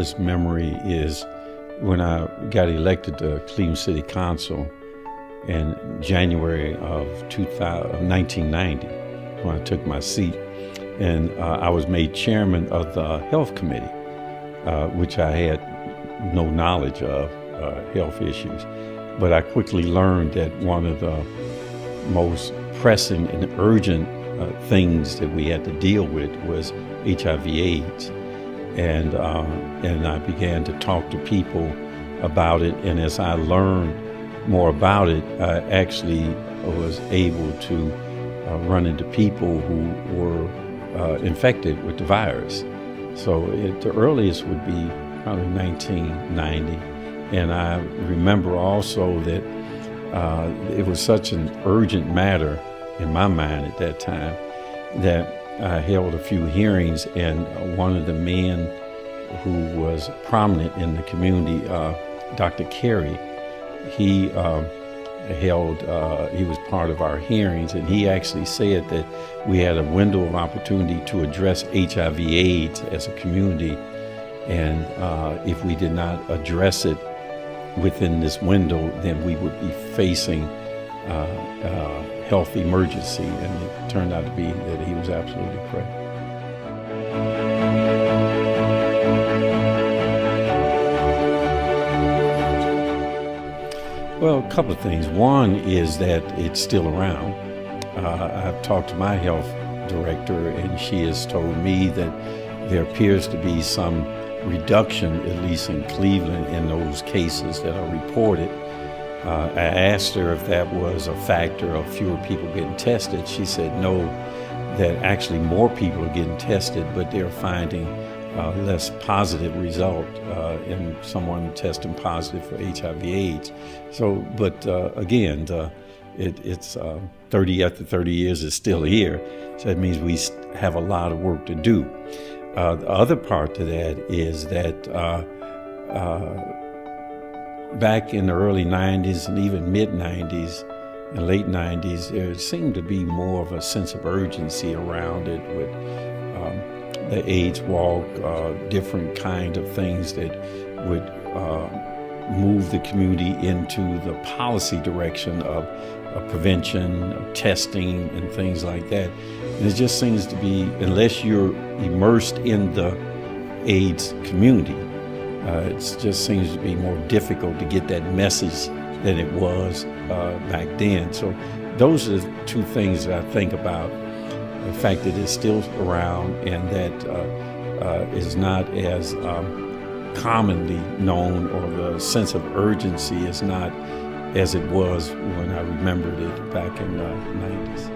vividest memory is when I got elected to Cleveland City Council in January of 1990, when I took my seat. And I was made chairman of the health committee, which I had no knowledge of health issues. But I quickly learned that one of the most pressing and urgent things that we had to deal with was HIV/AIDS. And I began to talk to people about it. And as I learned more about it, I actually was able to run into people who were infected with the virus. So the earliest would be probably 1990. And I remember also that it was such an urgent matter in my mind at that time that I held a few hearings, and one of the men who was prominent in the community, Dr. Carey, he was part of our hearings, and he actually said that we had a window of opportunity to address HIV/AIDS as a community, and if we did not address it within this window, then we would be facing a health emergency, and it turned out to be that he was absolutely correct. Well, a couple of things. One is that it's still around. I've talked to my health director, and she has told me that there appears to be some reduction, at least in Cleveland, in those cases that are reported. I asked her if that was a factor of fewer people getting tested. She said no, that actually more people are getting tested, but they're finding less positive result in someone testing positive for HIV/AIDS. So, but again, it's 30 after 30 years is still here. So that means we have a lot of work to do. The other part to that is that back in the early 90s and even mid-90s and late 90s, there seemed to be more of a sense of urgency around it with the AIDS walk, different kind of things that would move the community into the policy direction of prevention, of testing, and things like that. And it just seems to be, unless you're immersed in the AIDS community, it just seems to be more difficult to get that message than it was back then. So those are the two things that I think about. The fact that it's still around and that is not as commonly known, or the sense of urgency is not as it was when I remembered it back in the 90s.